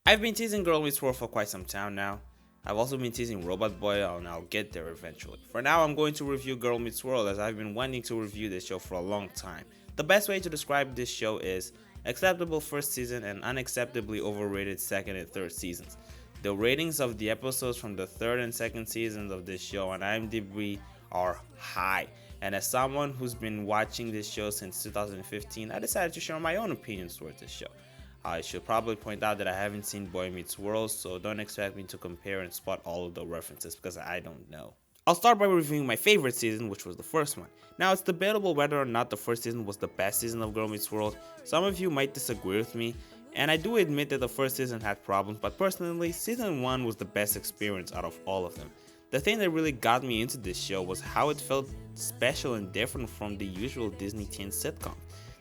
I've been teasing Girl Meets World for quite some time now. I've also been teasing Robot Boy, and I'll get there eventually. For now, I'm going to review Girl Meets World as I've been wanting to review this show for a long time. The best way to describe this show is acceptable first season and unacceptably overrated second and third seasons. The ratings of the episodes from the third and second seasons of this show on IMDb are high. And as someone who's been watching this show since 2015, I decided to share my own opinions towards this show. I should probably point out that I haven't seen Boy Meets World, so don't expect me to compare and spot all of the references because I don't know. I'll start by reviewing my favorite season, which was the first one. Now, it's debatable whether or not the first season was the best season of Girl Meets World. Some of you might disagree with me, and I do admit that the first season had problems, but personally, season 1 was the best experience out of all of them. The thing that really got me into this show was how it felt special and different from the usual Disney teen sitcom.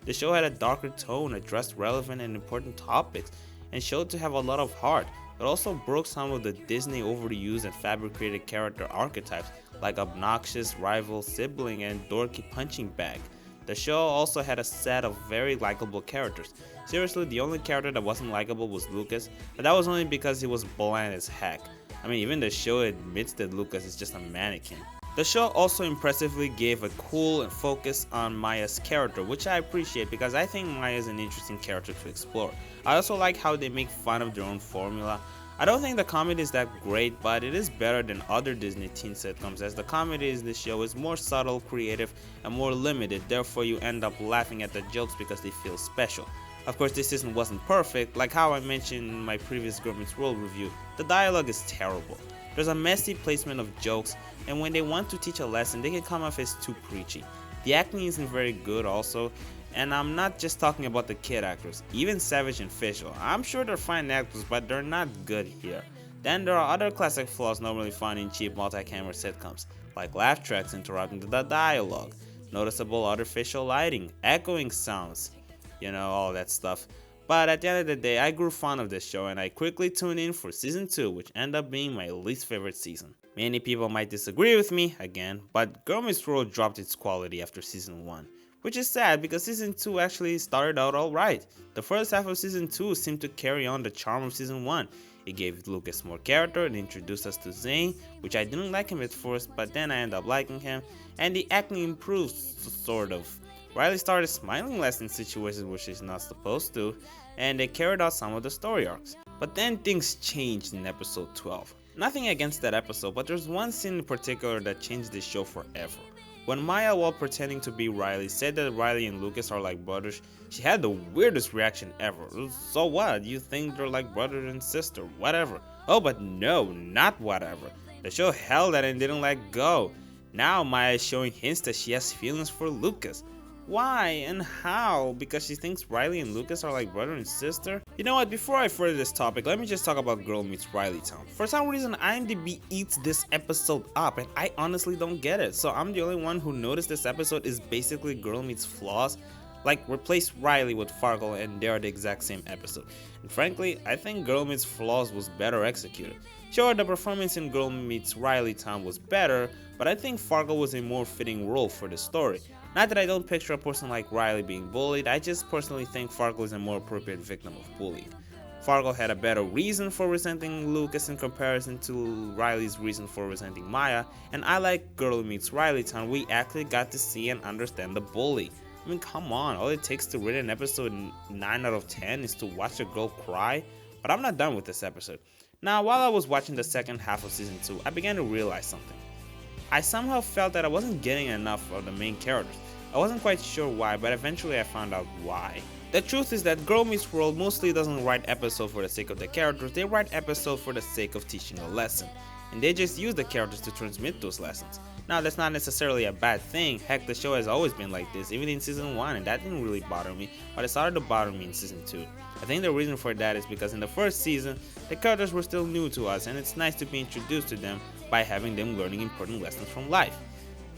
The show had a darker tone, addressed relevant and important topics, and showed to have a lot of heart. It also broke some of the Disney overused and fabricated character archetypes like obnoxious rival sibling and dorky punching bag. The show also had a set of very likable characters. Seriously, the only character that wasn't likable was Lucas, but that was only because he was bland as heck. I mean, even the show admits that Lucas is just a mannequin. The show also impressively gave a cool focus on Maya's character, which I appreciate because I think Maya is an interesting character to explore. I also like how they make fun of their own formula. I don't think the comedy is that great, but it is better than other Disney teen sitcoms as the comedy in this show is more subtle, creative, and more limited, therefore you end up laughing at the jokes because they feel special. Of course, this season wasn't perfect, like how I mentioned in my previous Girl Meets World review, the dialogue is terrible. There's a messy placement of jokes, and when they want to teach a lesson, they can come off as too preachy. The acting isn't very good also, and I'm not just talking about the kid actors, even Savage and Fischel. I'm sure they're fine actors, but they're not good here. Then there are other classic flaws normally found in cheap multi-camera sitcoms, like laugh tracks interrupting the dialogue, noticeable artificial lighting, echoing sounds, all that stuff. But at the end of the day, I grew fond of this show and I quickly tuned in for season 2, which ended up being my least favorite season. Many people might disagree with me, again, but Girl Meets World dropped its quality after season 1. Which is sad because season 2 actually started out alright. The first half of season 2 seemed to carry on the charm of season 1. It gave Lucas more character and introduced us to Zane, which I didn't like him at first, but then I ended up liking him, and the acting improved, sort of. Riley started smiling less in situations where she's not supposed to, and they carried out some of the story arcs. But then things changed in episode 12. Nothing against that episode, but there's one scene in particular that changed this show forever. When Maya, while pretending to be Riley, said that Riley and Lucas are like brothers, she had the weirdest reaction ever. So what? You think they're like brother and sister, whatever. Oh, but no, not whatever. The show held that and didn't let go. Now Maya is showing hints that she has feelings for Lucas. Why and how? Because she thinks Riley and Lucas are like brother and sister? You know what, before I further this topic, let me just talk about Girl Meets Riley Town. For some reason, IMDb eats this episode up and I honestly don't get it. So I'm the only one who noticed this episode is basically Girl Meets Flaws. Like, replace Riley with Farkle and they're the exact same episode. And frankly, I think Girl Meets Flaws was better executed. Sure, the performance in Girl Meets Riley Town was better, but I think Farkle was a more fitting role for the story. Not that I don't picture a person like Riley being bullied, I just personally think Farkle is a more appropriate victim of bullying. Farkle had a better reason for resenting Lucas in comparison to Riley's reason for resenting Maya, and I like Girl Meets Riley Town, we actually got to see and understand the bully. I mean, come on, all it takes to rate an episode 9 out of 10 is to watch a girl cry, but I'm not done with this episode. Now, while I was watching the second half of season 2, I began to realize something. I somehow felt that I wasn't getting enough of the main characters. I wasn't quite sure why, but eventually I found out why. The truth is that Girl Meets World mostly doesn't write episodes for the sake of the characters, they write episodes for the sake of teaching a lesson. And they just use the characters to transmit those lessons. Now, that's not necessarily a bad thing, heck, the show has always been like this, even in season 1, and that didn't really bother me, but it started to bother me in season 2. I think the reason for that is because in the first season, the characters were still new to us, and it's nice to be introduced to them by having them learning important lessons from life.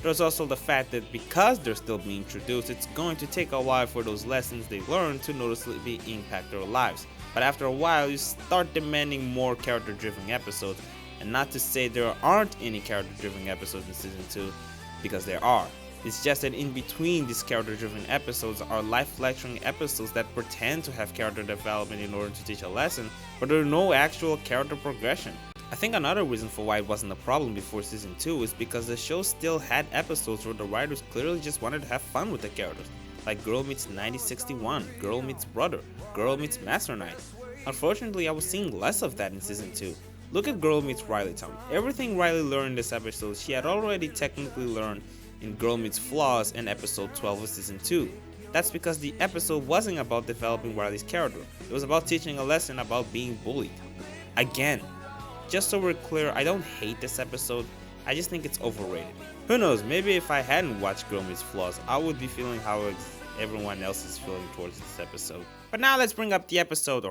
There's also the fact that because they're still being introduced, it's going to take a while for those lessons they learn to noticeably impact their lives. But after a while, you start demanding more character-driven episodes, and not to say there aren't any character-driven episodes in season 2, because there are. It's just that in between these character-driven episodes are life-lecturing episodes that pretend to have character development in order to teach a lesson, but there are no actual character progression. I think another reason for why it wasn't a problem before season 2 is because the show still had episodes where the writers clearly just wanted to have fun with the characters, like Girl Meets 9061, Girl Meets Brother, Girl Meets Master Knight. Unfortunately, I was seeing less of that in season 2. Look at Girl Meets Riley Town. Everything Riley learned in this episode, she had already technically learned in Girl Meets Flaws in episode 12 of season 2. That's because the episode wasn't about developing Riley's character, it was about teaching a lesson about being bullied. Again, just so we're clear, I don't hate this episode, I just think it's overrated. Who knows, maybe if I hadn't watched Girl Meets Flaws, I would be feeling how everyone else is feeling towards this episode. But now let's bring up the episodes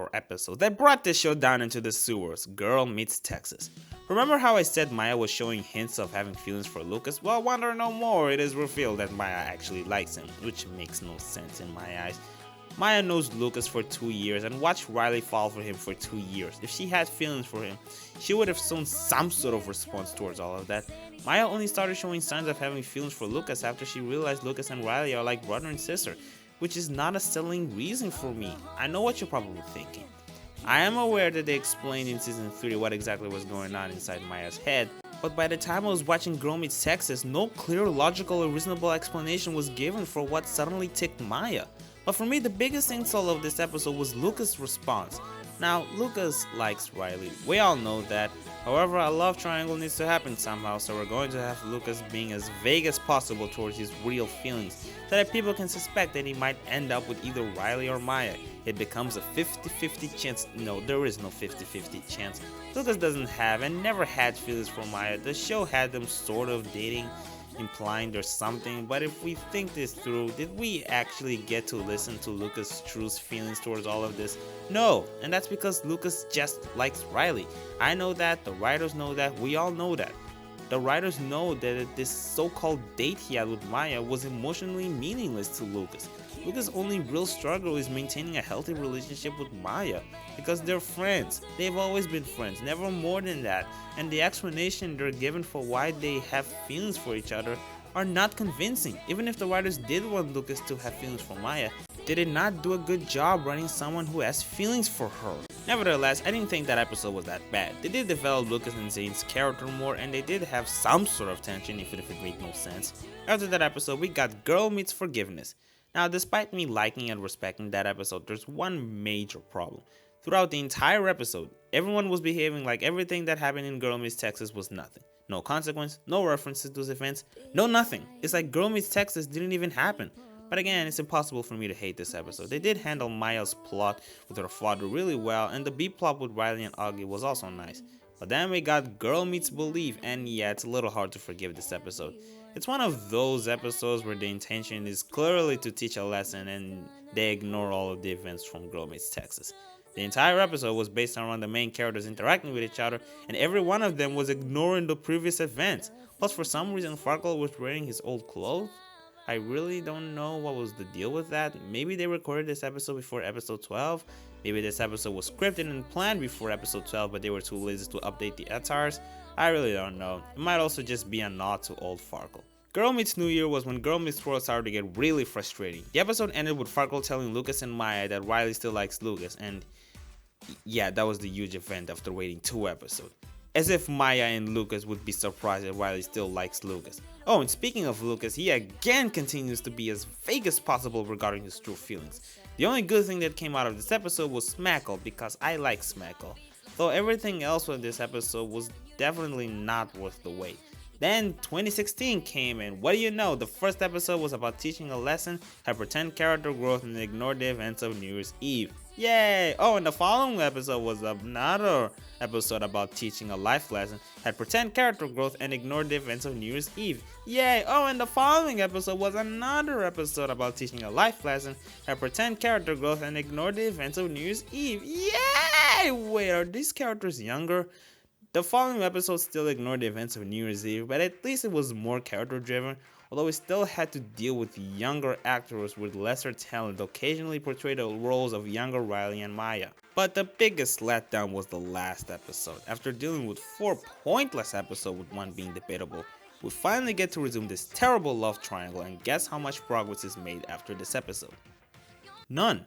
that brought this show down into the sewers, Girl Meets Texas. Remember how I said Maya was showing hints of having feelings for Lucas? Well, wonder no more, it is revealed that Maya actually likes him, which makes no sense in my eyes. Maya knows Lucas for 2 years and watched Riley fall for him for 2 years. If she had feelings for him, she would have shown some sort of response towards all of that. Maya only started showing signs of having feelings for Lucas after she realized Lucas and Riley are like brother and sister, which is not a selling reason for me. I know what you're probably thinking. I am aware that they explained in season 3 what exactly was going on inside Maya's head, but by the time I was watching Girl Meets Texas, no clear, logical, or reasonable explanation was given for what suddenly ticked Maya. But for me, the biggest insult of this episode was Lucas' response. Now, Lucas likes Riley, we all know that. However, a love triangle needs to happen somehow, so we're going to have Lucas being as vague as possible towards his real feelings, so that people can suspect that he might end up with either Riley or Maya. It becomes a 50-50 chance. No, there is no 50-50 chance. Lucas doesn't have and never had feelings for Maya. The show had them sort of dating, implying there's something, but if we think this through, did we actually get to listen to Lucas' true feelings towards all of this? No, and that's because Lucas just likes Riley. I know that, the writers know that, we all know that. The writers know that this so-called date he had with Maya was emotionally meaningless to Lucas. Lucas' only real struggle is maintaining a healthy relationship with Maya, because they're friends. They've always been friends, never more than that, and the explanation they're given for why they have feelings for each other are not convincing. Even if the writers did want Lucas to have feelings for Maya, they did not do a good job writing someone who has feelings for her. Nevertheless, I didn't think that episode was that bad. They did develop Lucas and Zane's character more, and they did have some sort of tension, even if it made no sense. After that episode, we got Girl Meets Forgiveness. Now, despite me liking and respecting that episode, there's one major problem. Throughout the entire episode, everyone was behaving like everything that happened in Girl Meets Texas was nothing. No consequence, no references to those events, no nothing. It's like Girl Meets Texas didn't even happen. But again, it's impossible for me to hate this episode. They did handle Maya's plot with her father really well, and the B-plot with Riley and Augie was also nice. But then we got Girl Meets Believe, and yeah, it's a little hard to forgive this episode. It's one of those episodes where the intention is clearly to teach a lesson and they ignore all of the events from Girl Meets Texas. The entire episode was based around the main characters interacting with each other, and every one of them was ignoring the previous events. Plus, for some reason, Farkle was wearing his old clothes. I really don't know what was the deal with that. Maybe they recorded this episode before episode 12. Maybe this episode was scripted and planned before episode 12, but they were too lazy to update the attires. I really don't know. It might also just be a nod to old Farkle. Girl Meets New Year was when Girl Meets World started to get really frustrating. The episode ended with Farkle telling Lucas and Maya that Riley still likes Lucas, and yeah, that was the huge event after waiting 2 episodes. As if Maya and Lucas would be surprised that Riley still likes Lucas. Oh, and speaking of Lucas, he again continues to be as vague as possible regarding his true feelings. The only good thing that came out of this episode was Smackle, because I like Smackle. Though everything else with this episode was definitely not worth the wait. Then 2016 came, and what do you know, the first episode was about teaching a lesson, had pretend character growth, and ignored the events of New Year's Eve. Yay! Oh, and the following episode was another episode about teaching a life lesson, had pretend character growth, and ignored the events of New Year's Eve. Yay! Oh, and the following episode was another episode about teaching a life lesson, had pretend character growth, and ignored the events of New Year's Eve. Yay! Wait, are these characters younger? The following episode still ignored the events of New Year's Eve, but at least it was more character driven, although it still had to deal with younger actors with lesser talent who occasionally portrayed the roles of younger Riley and Maya. But the biggest letdown was the last episode. After dealing with 4 pointless episodes with one being debatable, we finally get to resume this terrible love triangle, and guess how much progress is made after this episode? None.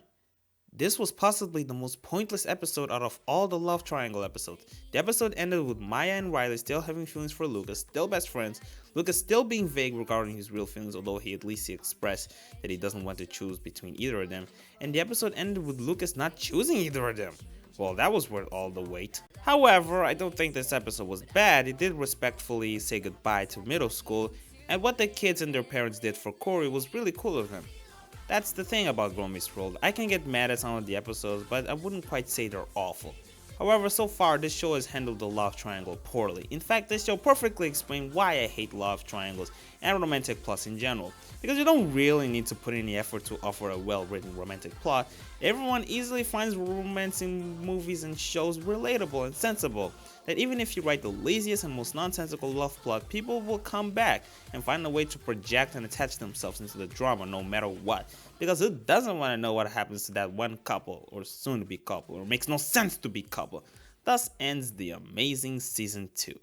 This was possibly the most pointless episode out of all the love triangle episodes. The episode ended with Maya and Riley still having feelings for Lucas, still best friends, Lucas still being vague regarding his real feelings, although he at least expressed that he doesn't want to choose between either of them, and the episode ended with Lucas not choosing either of them. Well, that was worth all the wait. However, I don't think this episode was bad. It did respectfully say goodbye to middle school, and what the kids and their parents did for Corey was really cool of them. That's the thing about Girl Meets World. I can get mad at some of the episodes, but I wouldn't quite say they're awful. However, so far this show has handled the love triangle poorly. In fact, this show perfectly explained why I hate love triangles and romantic plots in general. Because you don't really need to put any effort to offer a well-written romantic plot. Everyone easily finds romance in movies and shows relatable and sensible. That even if you write the laziest and most nonsensical love plot, people will come back and find a way to project and attach themselves into the drama no matter what. Because who doesn't want to know what happens to that one couple or soon to be couple or makes no sense to be couple. Thus ends the amazing season 2.